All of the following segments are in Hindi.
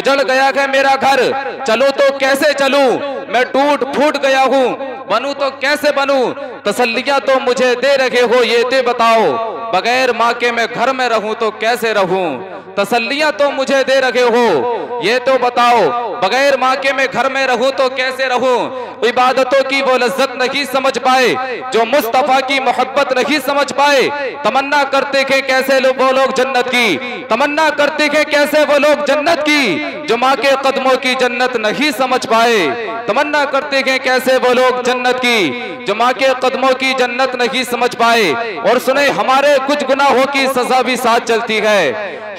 उजड़ गया है मेरा घर, चलो तो कैसे चलूं, मैं टूट फूट गया हूँ, बनूं तो कैसे बनूं, तसल्लियां तो मुझे दे रहे हो ये ते बताओ, बगैर माँ के मैं घर में रहूं तो कैसे रहूं, तसल्लियां तो मुझे दे रहे हो ये तो बताओ, बगैर माँ के मैं घर में रहूं तो कैसे रहूं। इबादतों की वो लज्जत नहीं समझ पाए जो मुस्तफा की मोहब्बत नहीं समझ पाए, तमन्ना करते थे कैसे वो लोग जन्नत की, तमन्ना करते थे कैसे वो लोग जन्नत की जो माँ के कदमों की जन्नत नहीं समझ पाए, तमन्ना करते थे कैसे वो लोग जन्नत की जो माँ के कदमों की जन्नत नहीं समझ पाए। और सुने, हमारे कुछ गुनाहों की सजा भी साथ चलती है,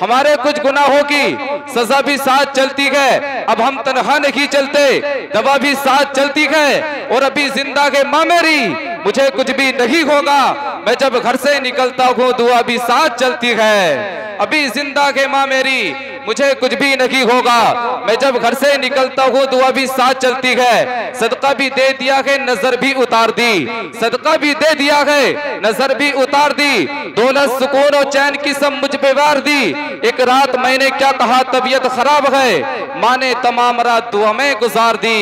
हमारे कुछ गुनाहों की सजा भी साथ चलती है, अब हम तन्हा नहीं चलते, दवा भी साथ चलती है, और अभी जिंदा है माँ मेरी, मुझे कुछ भी नहीं होगा, मैं जब घर से निकलता हूँ दुआ भी साथ चलती है, अभी जिंदा है माँ मेरी, मुझे कुछ भी नहीं होगा, मैं जब घर से निकलता हूँ दुआ भी साथ चलती है, सदका भी दे दिया है नजर भी उतार दी, सदका भी दे दिया है नजर भी उतार दी, दौलत सुकून और चैन की सब मुझ पे वार दी, एक रात मैंने क्या कहा तबीयत खराब है, माँ ने तमाम रात दुआ में गुजार दी,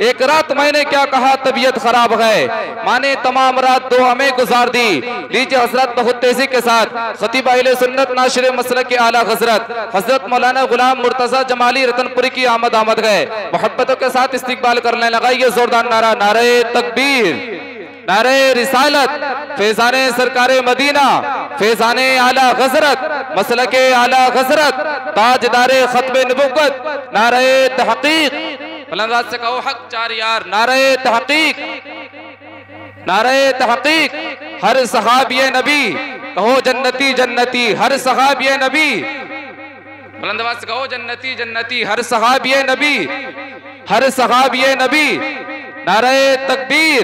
एक रात मैंने क्या कहा तबीयत खराब है, माँ ने तमाम रात दुआ में गुजार दी। लीजिए हजरत बहुत तेजी के साथ खतीब अहले सुन्नत नाशिर मसलक के आला हजरत हजरत मौलाना गुलाम मुर्तजा जमाली रतनपुरी की आमद गए, मोहब्बतों के साथ इस्तिकबाल करने लगाइए जोरदार नारा, नारे तकबीर, नारे रिसालत, फैजाने सरकारे मदीना, फैजाने आला हजरत, मसलके आला हजरत, ताजदारे खत्मे नबुव्वत, नारे तहकीक, बुलंद से कहो हक चार यार, नारे तहकीक, नारे तहकीक, हर सहाबिये नबी कहो जन्नती जन्नती, हर सहाबिये नबी, बुलंद से कहो जन्नती जन्नती, हर सहाबिये नबी, हर सहाबिये नबी, नारे तकबीर,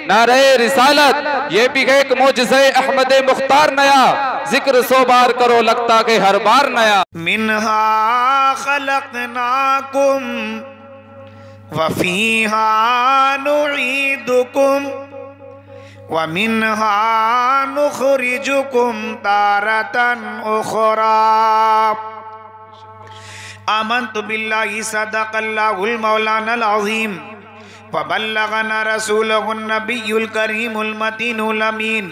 नारे रिसालत, ये भी है एक मौजज़े अहमद मुख्तार नया, जिक्र 100 बार करो लगता के हर बार नया। मिन्हा खलक़नाकुम व फ़ीहा नुईदुकुम व मिन्हा नुख़रिजुकुम तारतन उख़रा। आमन्तु बिल्लाहि सदक़ल्लाहुल मौलानल अज़ीम व बल्लगना रसूलुहुन नबियुल करीमुल मतीनुल अमीन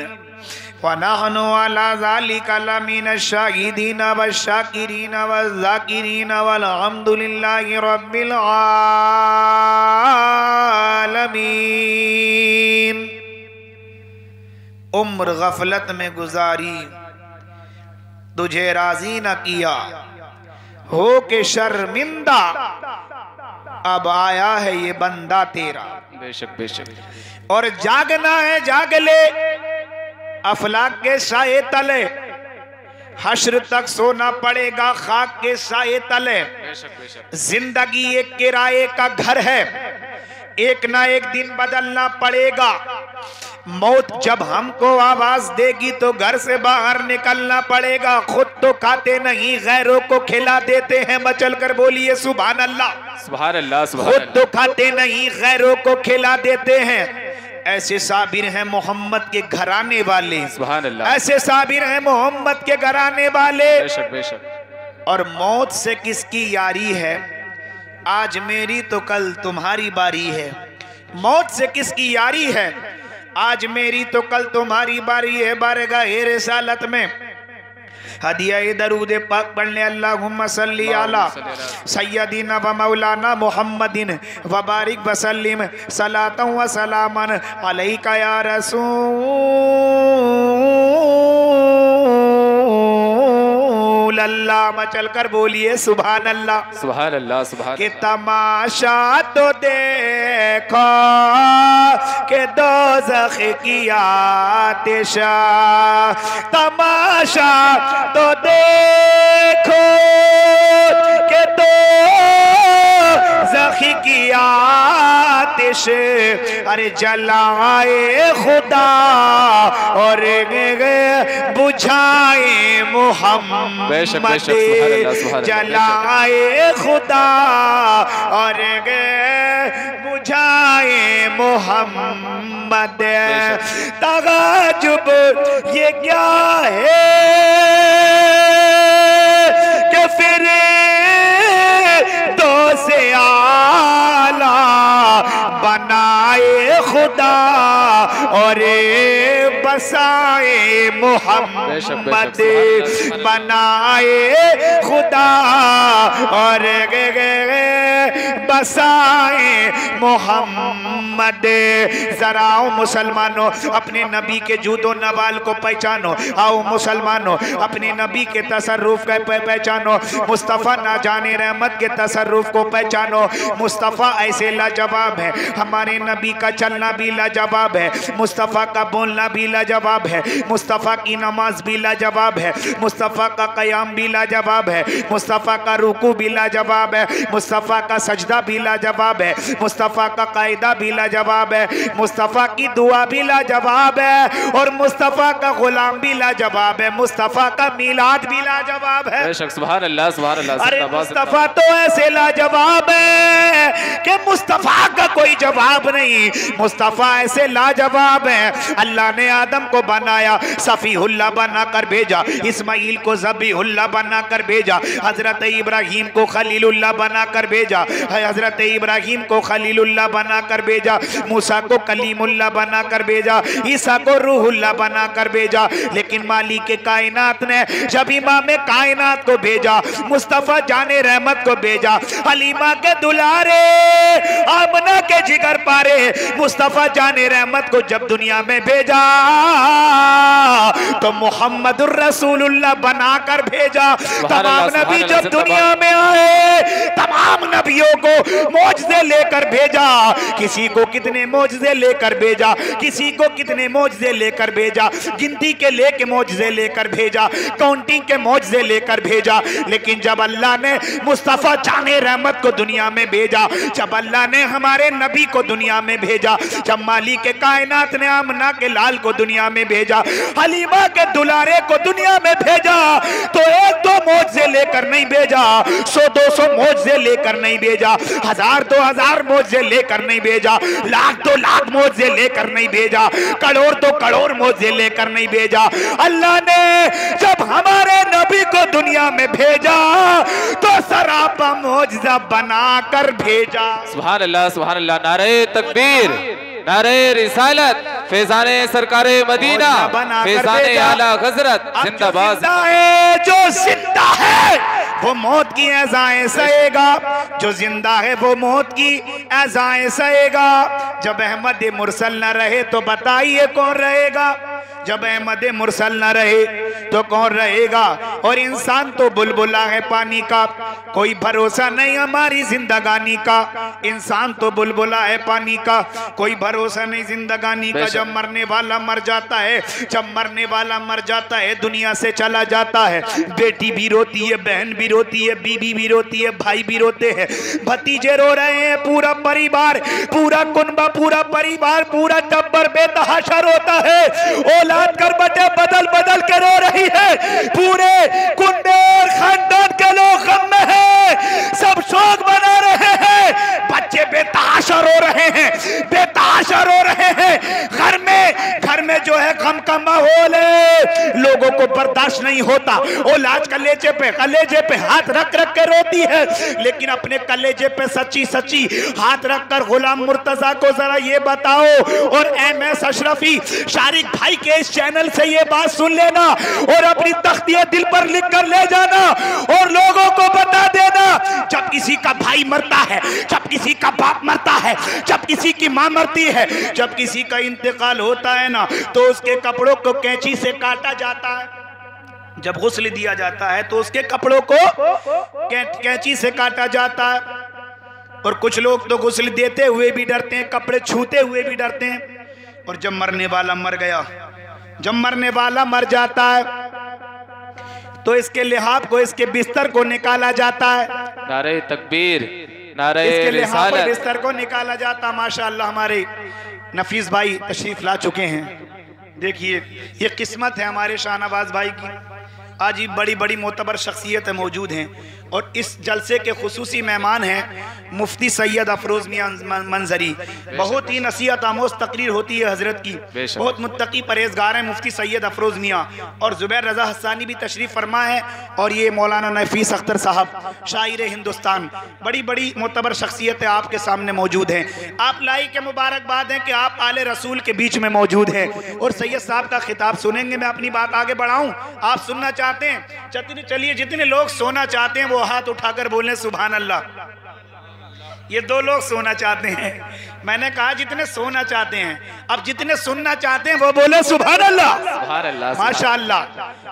व नहनु अला ज़ालिका लमिनश शाहिदीन वश्शाकिरीन वज़्ज़ाकिरीन वल्हम्दुलिल्लाहि रब्बिल आलमीन। उम्र गफलत में गुजारी, तुझे राजी न किया, हो के शर्मिंदा, अब आया है ये बंदा तेरा। बेशक बेशक। और जागना है जाग ले, अफलाक के साए तले, हश्र तक सोना पड़ेगा खाक के साए तले। बेशक बेशक। जिंदगी एक किराए का घर है, एक ना एक दिन बदलना पड़ेगा। मौत जब हमको आवाज देगी तो घर से बाहर निकलना पड़ेगा। खुद तो खाते नहीं, गैरों को खिला देते हैं। मचल कर बोलिए सुभान अल्लाह, सुभान अल्लाह, सुभान खुद अल्लाह। तो खाते नहीं, गैरों को खिला देते हैं। ऐसे साबिर हैं मोहम्मद के घराने वाले, सुभान अल्लाह। ऐसे साबिर हैं मोहम्मद के घराने वाले। बेशक बेशक। और मौत से किसकी यारी है, आज मेरी तो कल तुम्हारी बारी है। मौत से किसकी यारी है, आज मेरी तो कल तुम्हारी बारी है। बारगाह रिसालत में हदिया दरूद पाक पढ़ने अल्लाहुम्मा सल्ली अला सय्यदिना व मौलाना मुहम्मदिन व बारिक व सल्लिम सलातन व सलामन अलैका या रसूल अल्लाह। मचल कर बोलिए सुभान अल्लाह, सुभान अल्लाह, सुभान। कि तमाशा तो देखो के दोज़ख की आतिशा, तमाशा तो देखो के दोज़ख की आतिश, अरे जलाए खुदा और बुझाए मोहम्मद। बेशक बेशक। सुभान अल्लाह, सुभान अल्लाह। जलाए खुदा और बुझाए मोहम्मद। तगाजुब ये क्या है कि फिर और बसाए मोहम्मद बनाए खुदा और बसाए मोहम्मद। जरा आओ मुसलमानों अपने नबी के जूदो नवाल को पहचानो। आओ मुसलमानों अपने नबी के तसर्रुफ को पहचानो। मुस्तफ़ा ना जाने रहमत के तसर्रुफ को पहचानो। मुस्तफ़ा ऐसे लाजवाब है, हमारे नबी का चलना भी लाजवाब है, मुस्तफ़ा का बोलना भी लाजवाब है, मुस्तफ़ा की नमाज भी लाजवाब है, मुस्तफ़ा का क़याम भी लाजवाब है, मुस्तफ़ा का रुकू भी लाजवाब है, मुस्तफ़ा का सजदा भी लाजवाब है, मुस्तफ़ा का कायदा भी लाजवाब है, मुस्तफ़ा की दुआ भी लाजवाब है और मुस्तफ़ा का गुलाम भी लाजवाब है, मुस्तफ़ा का मीलाद भी लाजवाब है। सुभान अल्लाह सुभान अल्लाह। अरे मुस्तफ़ा तो ऐसे लाजवाब है कि मुस्तफ़ा का कोई जवाब नहीं। मुस्तफ़ा ऐसे लाजवाब है, अल्लाह ने आदम को बनाया सफ़ीहुल्लाह बनाकर भेजा, इस्माइल को ज़बीहुल्लाह बनाकर भेजा, हज़रत इब्राहीम को खलीलुल्लाह बनाकर भेजा, हज़रत इब्राहीम को खलीलुल्लाह बनाकर भेजा, मूसा को कलीमुल्लाह बनाकर भेजा, ईसा को रूहुल्लाह बनाकर भेजा। लेकिन मालिक के कायनात ने जब इमाम कायनात को भेजा, मुस्तफ़ा जाने रहमत को भेजा, हलीमा के दुलारे आमना के जिगर पारे मुस्तफ़ा जाने रहमत को जब दुनिया में भेजा तो मुहम्मदुर रसूलुल्लाह बनाकर भेजा। तमाम नबी जब दुनिया में आए तमाम नबियों को मौजज़े लेकर भेजा। किसी को कितने मौजज़े लेकर भेजा, किसी को कितने मौजज़े लेकर भेजा, गिनती के लेके मौजज़े लेकर भेजा, काउंटिंग के मौजज़े लेकर भेजा। लेकिन जब अल्लाह ने मुस्तफ़ा जाने रहमत को दुनिया में भेजा, जब अल्लाह ने हमारे नबी को दुनिया में भेजा, जब मालिक के कायनात ने आमना के लाल को दुनिया में भेजा, हलीमा के दुलारे को दुनिया में भेजा, तो एक दो मौजज़े लेकर नहीं भेजा, 100-200 मौजज़े लेकर नहीं भेजा, 1000-2000 मौजज़े लेकर नहीं भेजा, 1,00,000 मौजज़े लेकर नहीं भेजा, करोड़ मौजज़े लेकर नहीं भेजा। अल्लाह ने जब हमारे नबी को दुनिया में भेजा तो सरापा मौजज़ा बनाकर भेजा। सुभान अल्लाह सुभान अल्लाह। नारे तकबीर, नारे रिसालत, फैज़ाने सरकारे मदीना, फैज़ाने आला हज़रत जिंदाबाद। जो जिंदा है वो मौत की एज़ाएं सहेगा, जो जिंदा है वो मौत की एज़ाएं सहेगा। जब अहमद मुरसल न रहे तो बताइए कौन रहेगा? जब अहमद मुरसल न रहे तो कौन रहेगा? और इंसान तो बुलबुला है पानी का, कोई भरोसा नहीं हमारी जिंदगानी का। इंसान तो बुलबुला है पानी का, कोई भरोसा नहीं जिंदगानी का। जब मरने वाला मर जाता है, जब मरने वाला मर जाता है, दुनिया से चला जाता है, बेटी भी रोती है, बहन भी रोती है, बीबी भी रोती है, भाई भी रोते हैं, भतीजे रो रहे हैं, पूरा परिवार, पूरा कुनबा, पूरा परिवार, पूरा टब्बर बेतहाशा रोता है। औलाद कर बटे बदल बदल के रो रही है, पूरे कुनबे और खानदान के लोग गम में हैं, सब शोक मना रहे हैं, बच्चे बेतहाशा रो रहे हैं, बेतहाशा रो रहे हैं। घर में जो है गम का माहौल है, लोगों को बर्दाश्त नहीं होता। औलाद कलेजे पे हाथ रख रख के रोती है, लेकिन अपने कलेजे पे सच्ची सच्ची हाथ रखकर गुलाम मुर्तजा को जरा ये बताओ, और MS अशरफी शारिक भाई के इस चैनल से ये बात सुन लेना और अपनी तख्तियां दिल पर लिख कर ले जाना और लोगों को बता देना, जब किसी का भाई मरता है, जब किसी का बाप मरता है, जब किसी की मां मरती है, जब किसी का इंतकाल होता है ना, तो उसके कपड़ों को कैंची से काटा जाता है। जब गुस्ल दिया जाता है तो उसके कपड़ों को कैंची से काटा जाता है। और कुछ लोग तो गुस्ल देते हुए भी डरते हैं, कपड़े छूते हुए भी डरते हैं। और जब मरने वाला मर गया, जब मरने वाला मर जाता है, तो इसके लिहाफ को, इसके बिस्तर को निकाला जाता है। नारे तकबीर, नारे इसके लिहाफ रिसालत, बिस्तर को निकाला जाता। माशाअल्लाह हमारे नफीस भाई तशरीफ ला चुके हैं। देखिए ये किस्मत है हमारे शाहनवाज भाई की, आज ही बड़ी बड़ी मोतबर शख्सियतें मौजूद हैं और इस जलसे के खुसूसी मेहमान हैं मुफ्ती सैयद अफरोज मियां मंजरी। बहुत ही नसीहत आमोज तकरीर होती है हजरत की, बहुत मुत्तकी परहेजगार हैं मुफ्ती सैयद अफरोज मियां। और जुबैर रजा हस्सानी भी तशरीफ फरमा है, और ये मौलाना नफीस अख्तर साहब शायर हिंदुस्तान, बड़ी बड़ी मोतबर शख्सियतें आपके सामने मौजूद हैं। आप लाई के मुबारकबाद हैं कि आप आले रसूल के बीच में मौजूद हैं और सैयद साहब का खिताब सुनेंगे। मैं अपनी बात आगे बढ़ाऊं, आप सुनना चाहते हैं? चलिए, जितने लोग सोना चाहते हैं वो हाथ उठाकर बोलें सुभान अल्लाह। ये 2 लोग सोना चाहते हैं। मैंने कहा जितने सोना चाहते हैं, अब जितने सुनना चाहते हैं वो बोले सुभान अल्लाह। माशाअल्लाह।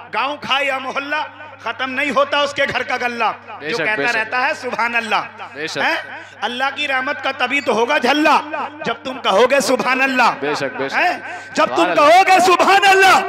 गांव खा या मोहल्ला खत्म नहीं होता उसके घर का गल्ला, जो कहता रहता है सुभान अल्लाह। अल्लाह की रहमत का तभी तो होगा झल्ला जब तुम कहोगे सुभान अल्लाह। जब तुम कहोगे सुभान अल्लाह,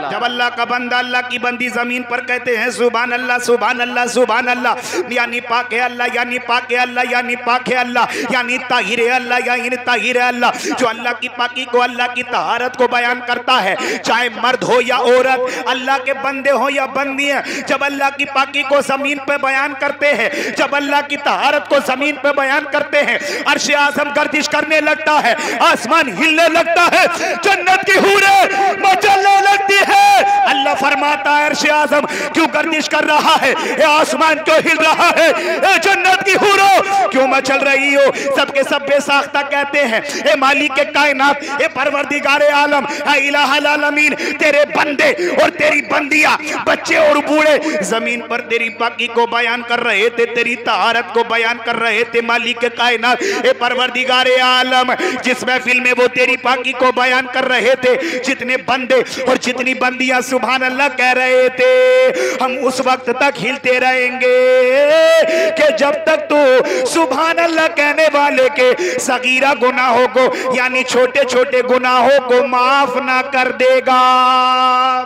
जब अल्लाह का बंदा अल्लाह की बंदी जमीन पर कहते हैं सुभान अल्लाह सुभान अल्लाह सुभान अल्लाह, यानी पाक है अल्लाह, यानी पाक है अल्लाह, यानी पाक है अल्लाह, यानी ताहिर है अल्लाह, यानी ताहिर है अल्लाह। जो अल्लाह की पाकी को, अल्लाह की तहारत को बयान करता है, चाहे मर्द हो या औरत, अल्लाह के बंदे हो या बंदियां, जब अल्लाह की पाकी को जमीन पे बयान करते हैं, जब अल्लाह की तहारत को जमीन पे बयान करते हैं, अर्श आज़म गर्दिश करने लगता है, आसमान हिलने लगता है, जन्नत की हूरें मचलने लगती है। अल्लाह फरमाता है अर्श आज़म क्यों गर्दिश कर रहा है, ये आसमान क्यों हिल रहा है, ये जन्नत की हूरों क्यों मचल रही हो। सबके सब बेसाख्ता कहते हैं ए मालिक के कायनात, ए परवरदिगारे आलम, ए इलाहुल आलमीन, तेरे बंदे और तेरी बंदियां, बच्चे और बूढ़े जमीन पर तेरी पाकी को बयान कर रहे थे, तेरी तहारत को बयान कर रहे थे। मालिक के कायनात, ए परवरदिगारे आलम, जिस महफिल में वो तेरी पाकी को बयान कर रहे थे, जितने बंदे और जितनी बंदियां सुभान अल्लाह कह रहे थे, हम उस वक्त तक हिलते रहेंगे कि जब तक तू सुभान अल्लाह कहने वाले के सगीरा गुनाहों को, यानी छोटे छोटे गुनाहों को माफ ना कर देगा।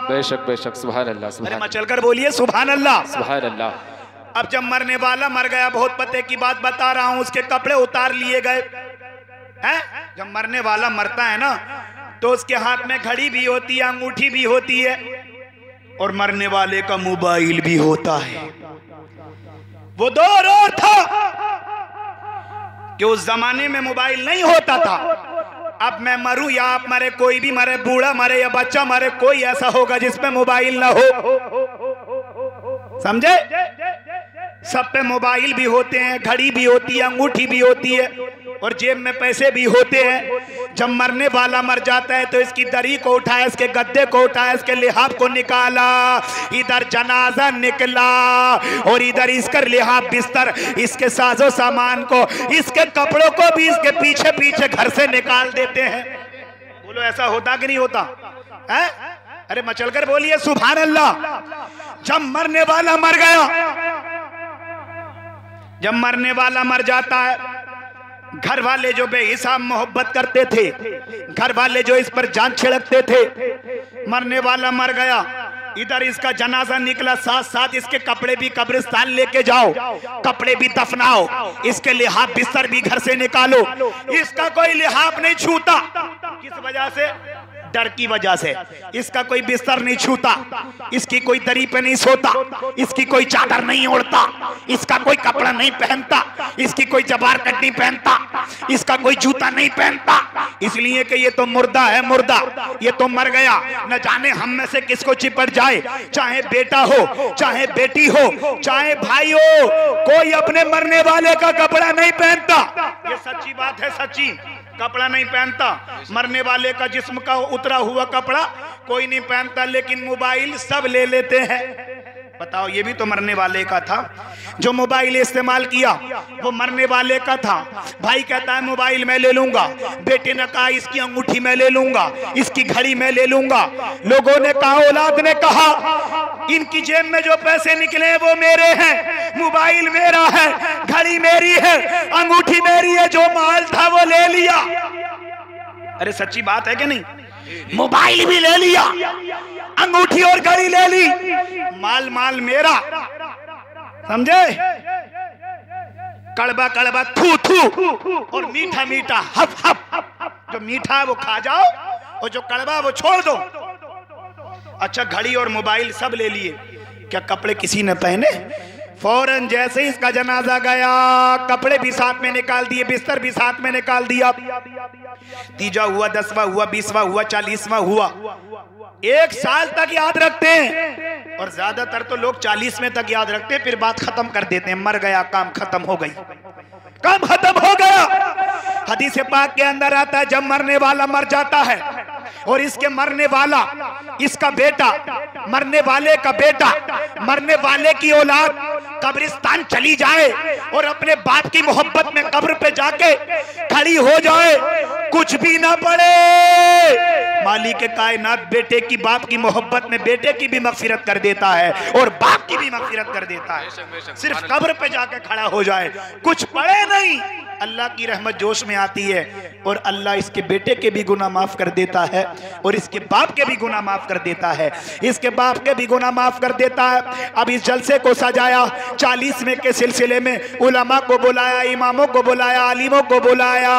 बेशक बेशक सुभान अल्लाह। अरे मचल कर बोलिए सुभान अल्लाह सुभान अल्लाह। अब जब मरने वाला मर गया, बहुत पते की बात बता रहा हूं, उसके कपड़े उतार लिए गए हैं। जब मरने वाला मरता है ना, तो उसके हाथ में घड़ी भी होती है, अंगूठी भी होती है, और मरने वाले का मोबाइल भी होता है। वो दौर और था कि उस जमाने में मोबाइल नहीं होता था। अब मैं मरूं या आप मरे, कोई भी मरे, बूढ़ा मरे या बच्चा मरे, कोई ऐसा होगा जिसमें मोबाइल ना हो, समझे? सब पे मोबाइल भी होते हैं, घड़ी भी होती है, अंगूठी भी होती है, और जेब में पैसे भी होते हैं। जब मरने वाला मर जाता है तो इसकी दरी को उठाया, इसके गद्दे को उठाया, इसके लिहाफ को निकाला, इधर जनाजा निकला, और इधर इसका लिहाफ बिस्तर, इसके साजो सामान को, इसके कपड़ों को भी इसके पीछे पीछे घर से निकाल देते हैं। बोलो ऐसा होता कि नहीं होता है? अरे मचलकर बोलिए सुभान अल्लाह। जब मरने वाला मर गया, जब मरने वाला मर जाता है, घर वाले जो बेहिसाब मोहब्बत करते थे, घर वाले जो इस पर जान छिड़कते थे, मरने वाला मर गया, इधर इसका जनाजा निकला, साथ साथ इसके कपड़े भी कब्रिस्तान लेके जाओ, कपड़े भी दफनाओ, इसके लिहाफ बिस्तर भी घर से निकालो। इसका कोई लिहाफ नहीं छूता, किस वजह से? डर की वजह से। इसका कोई बिस्तर नहीं छूता, इसकी कोई दरी पे नहीं सोता, इसकी कोई चादर नहीं ओढ़ता, इसका कोई कपड़ा नहीं पहनता, इसकी कोई जबार कट नहीं पहनता, इसका कोई जूता नहीं पहनता, इसलिए कि ये तो मुर्दा है, मुर्दा, ये तो मर गया, न जाने हम में से किसको चिपट जाए, चाहे बेटा हो, चाहे बेटी हो, चाहे भाई हो, कोई अपने मरने वाले का कपड़ा नहीं पहनता। ये सच्ची बात है, सच्ची, कपड़ा नहीं पहनता। मरने वाले का जिस्म का उतरा हुआ कपड़ा कोई नहीं पहनता, लेकिन मोबाइल सब ले लेते हैं। बताओ, ये भी तो मरने वाले का था। जो मोबाइल इस्तेमाल किया वो मरने वाले का था। भाई कहता है मोबाइल मैं ले लूंगा, बेटे ने कहा इसकी अंगूठी मैं ले लूंगा, इसकी घड़ी मैं ले लूंगा। लोगों ने कहा, औलाद ने कहा, इनकी जेब में जो पैसे निकले वो मेरे हैं, मोबाइल मेरा है, घड़ी मेरी है, अंगूठी मेरी है, जो माल था वो ले लिया। अरे सच्ची बात है कि नहीं? मोबाइल भी ले लिया, अंगूठी और घड़ी ले ली, माल माल मेरा, समझे? कड़वा कड़वा थू थू और मीठा मीठा हफ हफ। जो मीठा है वो खा जाओ और जो कड़वा वो छोड़ दो। अच्छा, घड़ी और मोबाइल सब ले लिए, क्या कपड़े किसी ने पहने? फौरन जैसे ही इसका जनाजा गया, कपड़े भी साथ में निकाल दिए, बिस्तर भी साथ में निकाल दिया। तीजा हुआ, 10वां हुआ, 20वां हुआ, 40वां हुआ। 1 साल तक याद रखते हैं और ज्यादातर तो लोग 40वें तक याद रखते हैं, फिर बात खत्म कर देते हैं। मर गया, काम खत्म हो गई, काम खत्म हो गया। हदीस पाक के अंदर आता है जब मरने वाला मर जाता है और इसके मरने वाला, इसका बेटा, मरने वाले का बेटा, मरने वाले की औलाद कब्रिस्तान चली जाए और अपने बाप की मोहब्बत में कब्र पे जाके खड़ी हो जाए, कुछ भी ना पड़े, मालिक कायनात बेटे की, बाप की मोहब्बत में बेटे की भी मगफिरत कर देता है और बाप की भी मगफिरत कर देता है। सिर्फ कब्र पे जाके खड़ा हो जाए, कुछ पड़े नहीं, अल्लाह की रहमत जोश में आती है और अल्लाह इसके बेटे के भी गुनाह माफ कर देता है और इसके बाप के भी गुनाह माफ कर देता है, इसके बाप के भी गुनाह माफ कर देता है। अब इस जलसे को सजाया, 40वें के सिलसिले में उलमा को बुलाया, इमामों को बुलाया, आलिमों को बुलाया।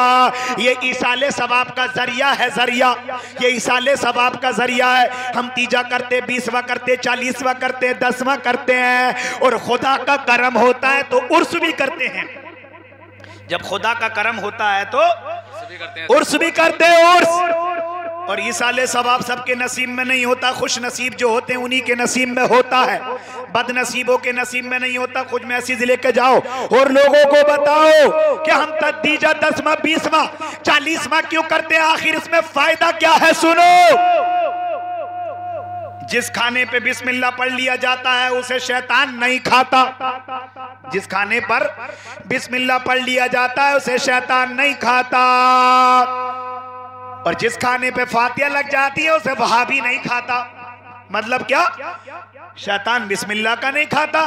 ये इसाले सवाब का जरिया है, जरिया, ये इसाले सवाब का जरिया है। हम तीजा करते, 20वां करते, 40वां करते, 10वां करते हैं और खुदा का करम होता है तो उर्स भी करते हैं। जब खुदा का करम होता है तो उर्स भी करते हैं, उर्स। और इसाले सवाब सबके नसीब में नहीं होता, खुश नसीब जो होते हैं उन्हीं के नसीब में होता है, बदनसीबों के नसीब में नहीं होता। खुद मैसेज लेके जाओ और लोगों को बताओ कि हम तीजा, 10वां, 20वां, 40वां क्यों करते हैं, आखिर इसमें फायदा क्या है। सुनो, जिस खाने पे बिस्मिल्लाह पढ़ लिया जाता है उसे शैतान नहीं खाता, जिस खाने पर बिस्मिल्लाह पढ़ लिया जाता है उसे शैतान नहीं खाता, और जिस खाने पे फातिहा लग जाती है उसे वहाबी नहीं खाता। मतलब क्या, शैतान बिस्मिल्लाह का नहीं खाता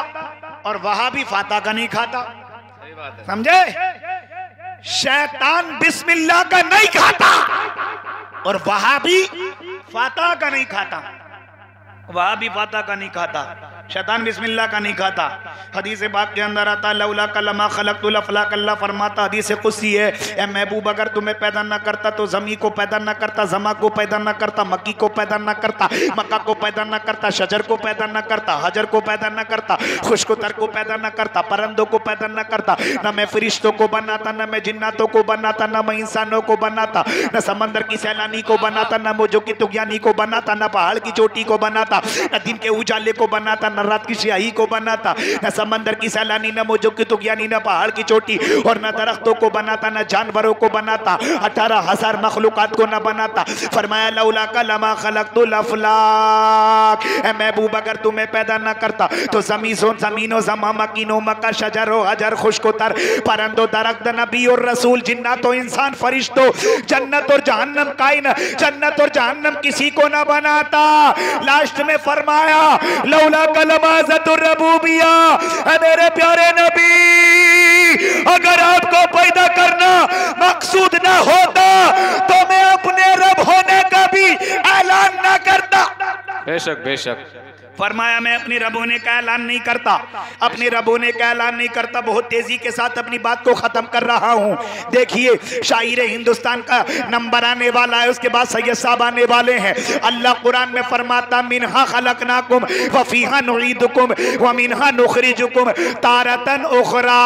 और वहाबी फातिहा का नहीं खाता। समझे, शैतान बिस्मिल्लाह का नहीं खाता और वहाबी फातिहा का नहीं खाता, वहाबी फातिहा का नहीं खाता, शैतान बिस्मिल्लाह का नहीं खाता। हदीस पाक के अंदर आता लौला कलमा खलक़तुल अफ़लाक, अल्लाह फरमाता हदीस कुदसी है, ए महबूब अगर तुम्हें पैदा न करता तो ज़मी को पैदा न करता, ज़मा को पैदा न करता, मक्की को पैदा न करता, मक्का को पैदा न करता, शजर को पैदा न करता, हजर को पैदा न करता, खुशकुतर को पैदा न करता, परंदों को पैदा न करता, न मैं फरिश्तों को बनाता, न मैं जिन्नातों को बनाता, न मैं इंसानों को बनाता, न समंदर की सैलानी को बनाता, न मौजों की तुगयानी को बनाता, न पहाड़ की चोटी को बनाता, न दिन के उजाले को बनाता, न रात की स्याही को बनाता, न समंदर की सैलानी, न मौजों की तुगयानी, न पहाड़ की चोटी और न दरख्तों को बनाता, न जानवरों को बनाता, 18,000 मखलूकात को न बनाता। फरमाया लौला का लमा खलक़तुल अफ़लाक, ए महबूब अगर तुम्हें पैदा न करता तो ज़मीनो ज़मा, मकीनो, मक्का, शजरो, हजर, खुशकुतर, परंदो, दरख्त, नबी और रसूल, जिन्नात और इंसान, फरिश्तों, जन्नत और जहन्नम, कायन जन्नत और जहन्नम किसी को न बनाता। लास्ट में फरमाया लौला कलमाज़तुर रबूबिया, मेरे प्यारे नबी अगर आपको पैदा करना मकसूद ना होता तो मैं अपने रब होने का भी ऐलान ना करता। बेशक बेशक, फरमाया मैं अपने रब होने का ऐलान नहीं करता, अपने रब होने का ऐलान नहीं करता। बहुत तेजी के साथ अपनी बात को खत्म कर रहा हूं। देखिए शायर हिंदुस्तान का नंबर आने वाला है, उसके बाद सैयद साहब आने वाले हैं। अल्लाह कुरान में फरमाता मिनहा खलकनाकुम व फीहा नुईदुकुम व मिनहा नुखरिजुकुम तारतन उखरा।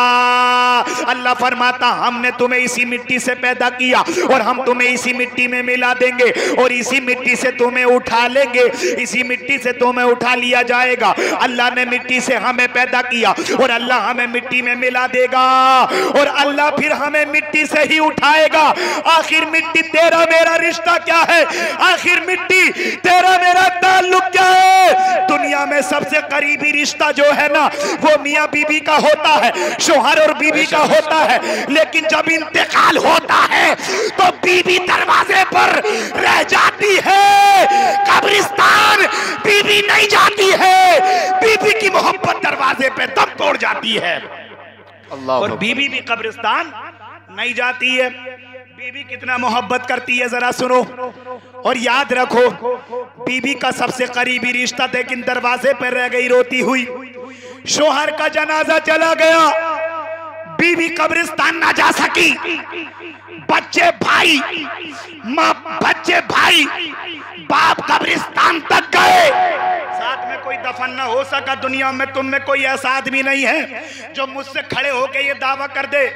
अल्लाह फरमाता हमने तुम्हें इसी मिट्टी से पैदा किया और हम तुम्हें इसी मिट्टी में मिला देंगे और इसी मिट्टी से तुम्हें उठा लेंगे, इसी मिट्टी से तुम्हें उठा लिया जाएगा। अल्लाह ने मिट्टी से हमें पैदा किया और अल्लाह हमें मिट्टी में मिला देगा और अल्लाह फिर हमें मिट्टी से ही उठाएगा। आखिर मिट्टी तेरा मेरा रिश्ता क्या है, आखिर मिट्टी तेरा मेरा ताल्लुक क्या है। दुनिया में सबसे करीबी रिश्ता जो है ना वो मियां बीबी का होता है, शोहर और बीबी का होता है, लेकिन जब इंतकाल होता है तो बीबी दरवाजे पर रह जाती है, कब्रिस्तान बीबी नहीं जाती है, बीबी की मोहब्बत दरवाजे पे दम तोड़ जाती है और बीबी भी कब्रिस्तान नहीं जाती है। बीबी कितना मोहब्बत करती है जरा सुनो और याद रखो, बीबी का सबसे करीबी रिश्ता लेकिन दरवाजे पर रह गई रोती हुई। शोहर का जनाजा चला गया, बीवी कब्रिस्तान ना जा सकी, बच्चे भाई माँ, बच्चे भाई बाप कब्रिस्तान तक गए, साथ में कोई दफन ना हो सका दुनिया में तुम में कोई ऐसा आदमी नहीं है जो मुझसे खड़े होके ये दावा कर दे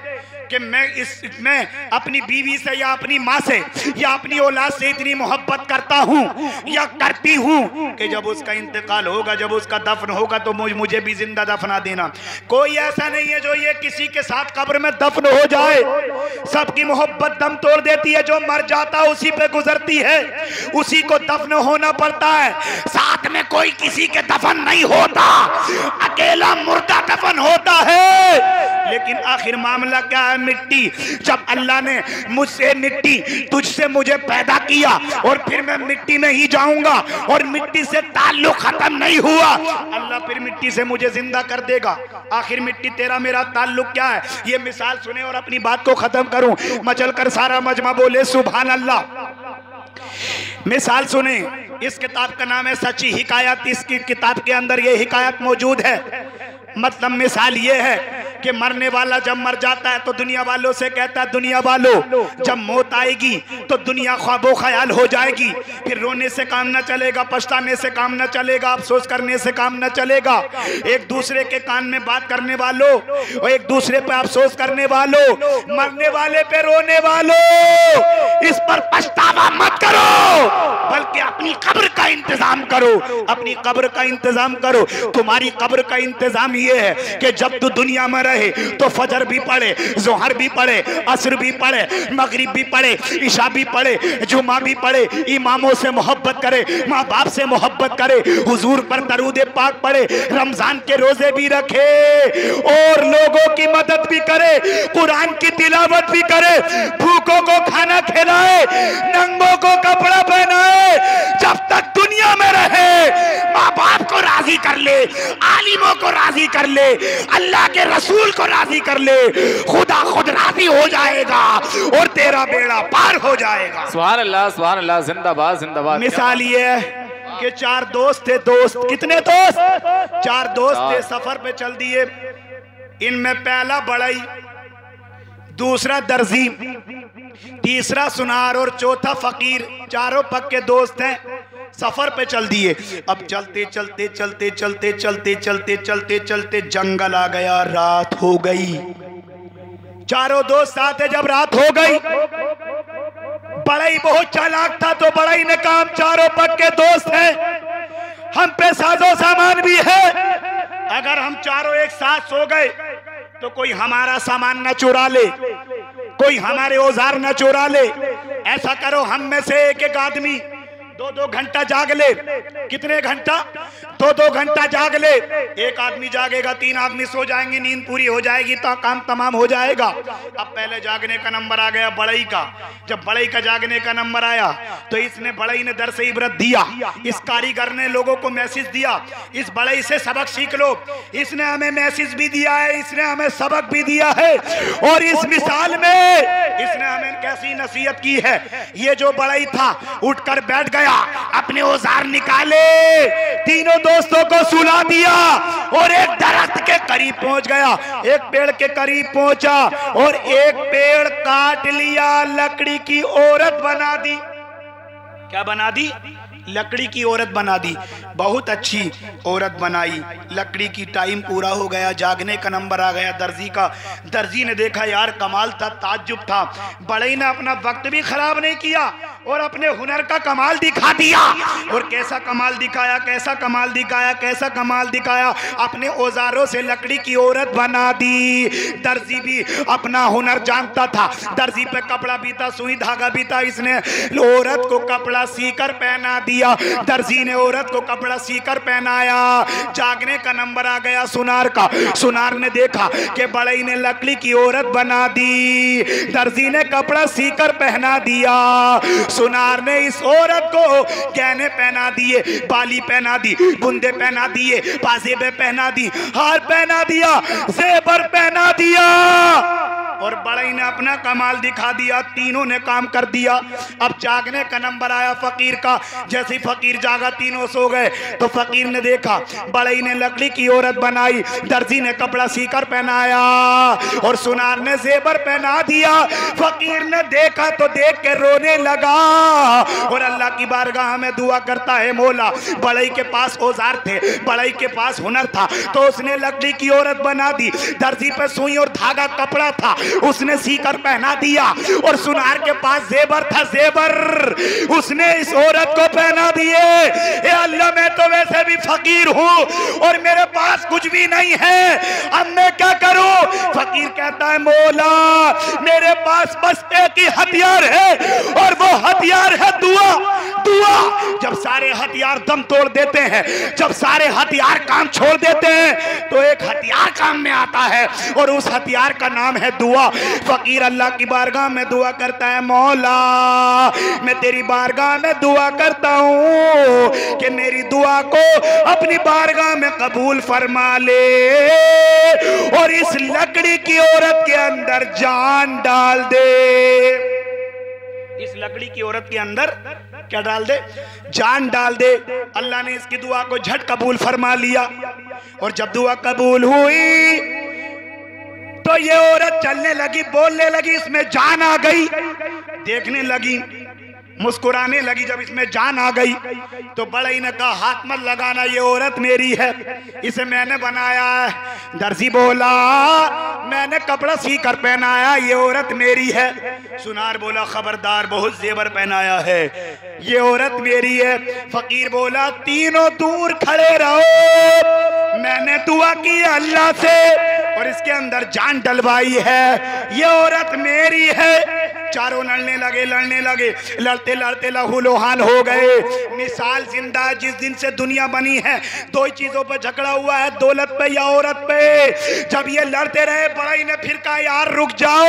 कि मैं अपनी बीवी से या अपनी माँ से या अपनी औलाद से इतनी मोहब्बत करता हूँ या करती हूँ कि जब उसका इंतकाल होगा, जब उसका दफन होगा तो मुझे भी जिंदा दफना देना। कोई ऐसा नहीं है जो ये किसी के साथ कब्र में दफन हो जाए। सबकी मोहब्बत दम तोड़ देती है, जो मर जाता है उसी पे गुजरती है, उसी को दफन होना पड़ता है। साथ में कोई किसी के दफन नहीं होता, अकेला मुर्दा दफन होता है। लेकिन आखिर मामला क्या है? मिट्टी। जब अल्लाह ने मुझसे मिट्टी, तुझसे मुझे पैदा किया और फिर मैं मिट्टी में ही जाऊंगा और मिट्टी से ताल्लुक खत्म नहीं हुआ, अल्लाह फिर मिट्टी से मुझे जिंदा कर देगा। आखिर मिट्टी तेरा मेरा ताल्लुक क्या है? ये मिसाल सुने और अपनी बात को खत्म करूं। मचल कर सारा मजमा बोले सुभान अल्लाह। मिसाल सुने, इस किताब का नाम है सच्ची हिकायत। इसकी किताब के अंदर ये हिकायत मौजूद है। मतलब मिसाल ये है कि मरने वाला जब मर जाता है तो दुनिया वालों से कहता है, दुनिया वालों जब मौत आएगी तो दुनिया ख्वाबो ख्याल हो जाएगी, फिर रोने से काम न चलेगा, पछताने से काम न चलेगा, अफसोस करने से काम न चलेगा। एक दूसरे के कान में बात करने वालों और एक दूसरे पे अफसोस करने वालों, मरने वाले पे रोने वालों, इस पर पछतावा मत करो, बल्कि अपनी कब्र का इंतजाम करो, अपनी कब्र का इंतजाम करो। तुम्हारी कब्र का इंतजाम ये है कि जब तू दुनिया में रहे तो फजर भी पढ़े, जोहर भी पढ़े, असर भी पढ़े, मगरिब भी पढ़े, इशा भी पढ़े, जुमा भी पढ़े, इमामों से मोहब्बत करे, माँ बाप से मोहब्बत करे, हुजूर पर दरूद पाक पढ़े, रमजान के रोजे भी रखे और लोगों की मदद भी करे, कुरान की तिलावत भी करे, भूखों को खाना खिलाए, नंगों को कपड़ा पहनाए। जब तक दुनिया में रहे माँ बाप को राजी कर ले, आलिमों को राजी कर ले, अल्लाह के रसूल को राजी कर ले, खुदा खुद राजी हो जाएगा और तेरा बेड़ा पार हो जाएगा। सुभान अल्लाह, सुभान अल्लाह, जिंदाबाद जिंदाबाद। मिसाल ये है कि चार दोस्त थे। दोस्त कितने दोस्त? चार दोस्त थे, सफर पे चल दिए। इनमें पहला बड़ई, दूसरा दर्जी, तीसरा सुनार और चौथा फकीर। चारों पक्के दोस्त हैं, सफर पे चल दिए। अब चलते चलते चलते चलते चलते चलते चलते चलते जंगल आ गया, रात हो गई। चारों दोस्त साथ है। जब रात हो गई, बड़ई बहुत चालाक था तो बड़ई ने कहा चारों पक्के दोस्त हैं, हम पे साजो सामान भी है, अगर हम चारों एक साथ सो गए तो कोई हमारा सामान न चुरा ले, कोई हमारे औजार न चुरा ले। ऐसा करो, हम में से एक एक आदमी 2-2 घंटा जाग ले। कितने घंटा? 2-2 घंटा जाग ले। एक आदमी जागेगा, 3 आदमी सो जाएंगे, नींद पूरी हो जाएगी तो काम तमाम हो जाएगा। अब पहले जागने का नंबर आ गया बड़ई का। जब बड़ई का जागने का नंबर आया तो इसने बड़ई ने दर से इबरत दिया। इस कारीगर ने लोगों को मैसेज दिया, इस बड़ई से सबक सीख लो। इसने हमें मैसेज भी दिया है, इसने हमें सबक भी दिया है और इस मिसाल में इसने हमें कैसी नसीहत की है। ये जो बड़ई था उठकर बैठ गया, अपने औजार निकाले, तीनों दोस्तों को सुला दिया और एक दरख्त के करीब पहुंच गया। एक पेड़ के करीब पहुंचा और एक पेड़ काट लिया, लकड़ी की औरत बना दी। क्या बना दी? लकड़ी की औरत बना दी। बहुत अच्छी औरत बनाई। लकड़ी की टाइम पूरा हो गया, जागने का नंबर आ गया दर्जी का। दर्जी ने देखा यार कमाल था, ताज्जुब था। बड़ई ने अपना वक्त भी खराब नहीं किया और अपने हुनर का कमाल दिखा दिया। और कैसा कमाल दिखाया, कैसा कमाल दिखाया, कैसा कमाल दिखाया। अपने औजारों से लकड़ी की औरत बना दी। दर्जी भी अपना हुनर जानता था, दर्जी पे कपड़ा भी था, सुई धागा भी था। इसने औरत को कपड़ा सीकर पहना दिया। दर्जी ने औरत को कपड़ा सीकर पहनाया। जागने का नंबर आ गया सुनार का। सुनार ने देखा कि बड़ई ने लकड़ी की औरत बना दी, दर्जी ने कपड़ा सीकर पहना दिया। सुनार ने इस औरत को गहने पहना दिए, बाली पहना दी, बुंदे पहना दिए, पाजेबे पहना दी, हार पहना दिया, जेबर पहना दिया और बड़ई ने अपना कमाल दिखा दिया, तीनों ने काम कर दिया। अब जागने का नंबर आया फकीर का। जैसे ही फकीर जागा तीनों सो गए तो फकीर ने देखा बड़ई ने लकड़ी की औरत बनाई, दर्जी ने कपड़ा सीकर पहनाया और सुनार ने जेबर पहना दिया। फकीर ने देखा तो देख के रोने लगा और अल्लाह की बारगाह में दुआ करता है, मौला बड़ई के पास औजार थे, बड़ई के पास हुनर था, तो उसने लकड़ी की औरत बना दी। दर्जी पे सुई और धागा कपड़ा था, उसने सीकर पहना दिया। और सुनार के पास जेबर था, जेबर उसने इस औरत को पहना दिए। ए अल्लाह, मैं तो वैसे भी फकीर हूं और मेरे पास कुछ भी नहीं है, अब मैं क्या करूं? फकीर कहता है, मौला मेरे पास बस एक ही हथियार है और वो हथियार है दुआ। दुआ। जब सारे हथियार दम तोड़ देते हैं, जब सारे हथियार काम छोड़ देते हैं, तो एक हथियार काम में आता है और उस हथियार का नाम है दुआ। फकीर अल्लाह की बारगाह में दुआ करता है, मौला मैं तेरी बारगाह में दुआ करता हूं कि मेरी दुआ को अपनी बारगाह में कबूल फरमा ले और इस लकड़ी की औरत के अंदर जान डाल दे। इस लकड़ी की औरत के अंदर क्या डाल दे? जान डाल दे। अल्लाह ने इसकी दुआ को झट कबूल फरमा लिया और जब दुआ कबूल हुई तो ये औरत चलने लगी, बोलने लगी, इसमें जान आ गई, देखने लगी, मुस्कुराने लगी। जब इसमें जान आ गई तो बड़ई ने कहा, हाथ मत लगाना, ये औरत मेरी है, इसे मैंने बनाया है। दर्जी बोला, मैंने कपड़ा सी कर पहनाया, ये औरत मेरी है। सुनार बोला, खबरदार, बहुत जेवर पहनाया है, ये औरत मेरी है। फकीर बोला, तीनों दूर खड़े रहो, मैंने दुआ की अल्लाह से और इसके अंदर जान डलवाई है, ये औरत मेरी है। चारों लड़ने लगे, लड़ने लगे, लड़ते लड़ते लहूलुहान हो गए। मिसाल जिंदा, जिस दिन से दुनिया बनी है दो ही चीजों पर झगड़ा हुआ है, दौलत पे या औरत पे। जब ये लड़ते रहे, बड़ई ने फिर कहा, यार रुक जाओ,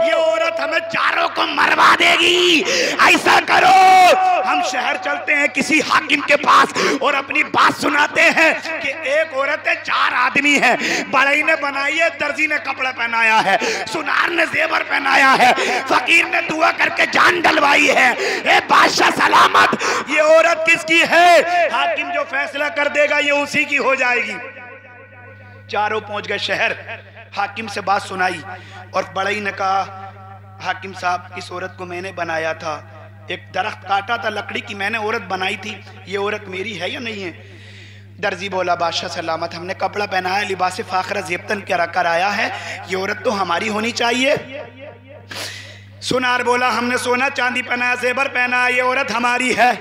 ये औरत हमें चारों को मरवा देगी, ऐसा करो हम शहर चलते हैं किसी हाकिम के पास और अपनी बात सुनाते हैं कि एक औरत है, चार आदमी है। बड़ई ने बनाई है, दर्जी ने कपड़ा पहनाया है, सुनार ने जेवर पहनाया है, फकीर ने दुआ करके जान डलवाई है। ए बादशाह सलामत, ये औरत किसकी है? हाकिम जो फैसला कर देगा ये उसी की हो जाएगी। चारों पहुंच गए शहर, हाकिम से बात सुनाई और बड़ई ने कहा, हाकिम साहब इस औरत को मैंने बनाया था, एक दरख्त काटा था लकड़ी की, मैंने औरत बनाई थी, ये औरत मेरी है या नहीं है? दर्जी बोला, बादशाह सलामत, हमने कपड़ा पहनाया, लिबास फाखरा जेबतन कराया है, ये औरत तो हमारी होनी चाहिए। सुनार बोला, हमने सोना चांदी पहनाया, जेबर पहना, ये औरत हमारी है।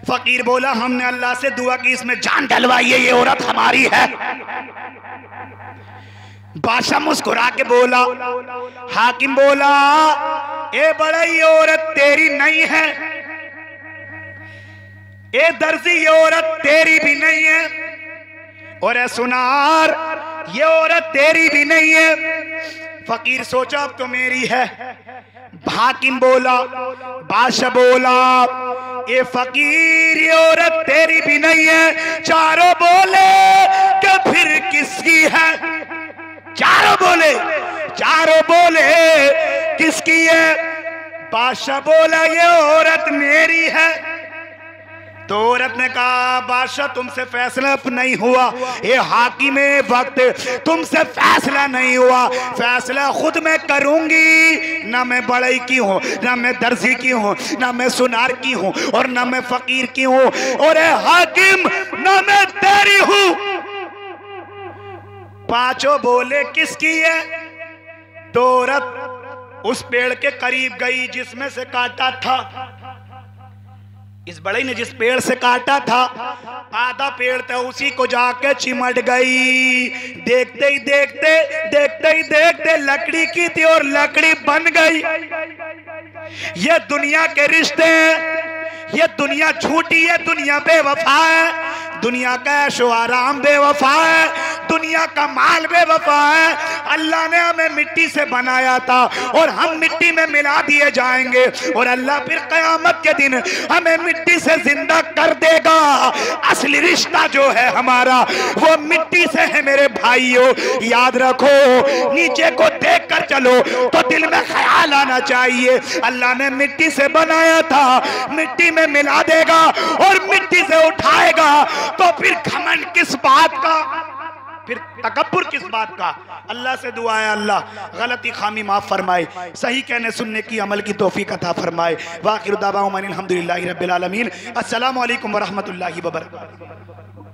फकीर बोला, हमने अल्लाह से दुआ की, इसमें जान डलवाई है, ये औरत हमारी है। बादशाह मुस्कुरा के बोला, हाकिम बोला, ए बड़ई, ये औरत तेरी नहीं है। ए दर्जी, ये औरत तेरी भी नहीं है। और ए सुनार, ये औरत तेरी भी नहीं है। फकीर सोचा, अब तो मेरी है। हाकिम बोला, बादशाह बोला, ये फकीर, ये औरत तेरी भी नहीं है। चारों बोले कि फिर किसकी है? चारों बोले, चारों बोले किसकी है? बादशाह बोला, ये औरत मेरी है। तो औरत ने कहा, बादशाह तुमसे फैसला नहीं हुआ, ये हाकिम वक्त, तुमसे फैसला नहीं हुआ, फैसला खुद मैं करूंगी। ना मैं बड़ई की हूँ, ना मैं दर्जी की हूँ, ना मैं सुनार की हूँ और ना मैं फकीर की हूँ, और ए हाकिम, ना मैं तेरी हूँ। पांचों बोले किसकी है? तो औरत उस पेड़ के करीब गई जिसमें से काटा था। इस बड़ई ने जिस पेड़ से काटा था, आधा पेड़ था, उसी को जाके चिमट गई। देखते ही देखते, देखते ही देखते लकड़ी की थी और लकड़ी बन गई। ये दुनिया के रिश्ते हैं, ये दुनिया झूठी है, दुनिया बेवफा है, दुनिया का ऐशो आराम बेवफा है, दुनिया का माल बेवफा है। अल्लाह ने हमें मिट्टी से बनाया था और हम मिट्टी में मिला दिए जाएंगे और अल्लाह फिर क़यामत के दिन हमें मिट्टी से जिंदा कर देगा। असली रिश्ता जो है हमारा वो मिट्टी से है मेरे भाइयों। याद रखो, नीचे को देख कर चलो तो दिल में ख्याल आना चाहिए अल्लाह ने मिट्टी से बनाया था, मिट्टी में मिला देगा और मिट्टी से उठाएगा। तो फिर घमंड किस बात का, फिर तकब्बुर किस बात का। अल्लाह से दुआ है अल्लाह गलती खामी माफ फरमाए, सही कहने सुनने की अमल की तौफीक अता फरमाए। वाखिर दावाना अनिल हम्दुलिल्लाहि रब्बिल आलमीन। अस्सलामु अलैकुम व रहमतुल्लाहि व बरकातुहू।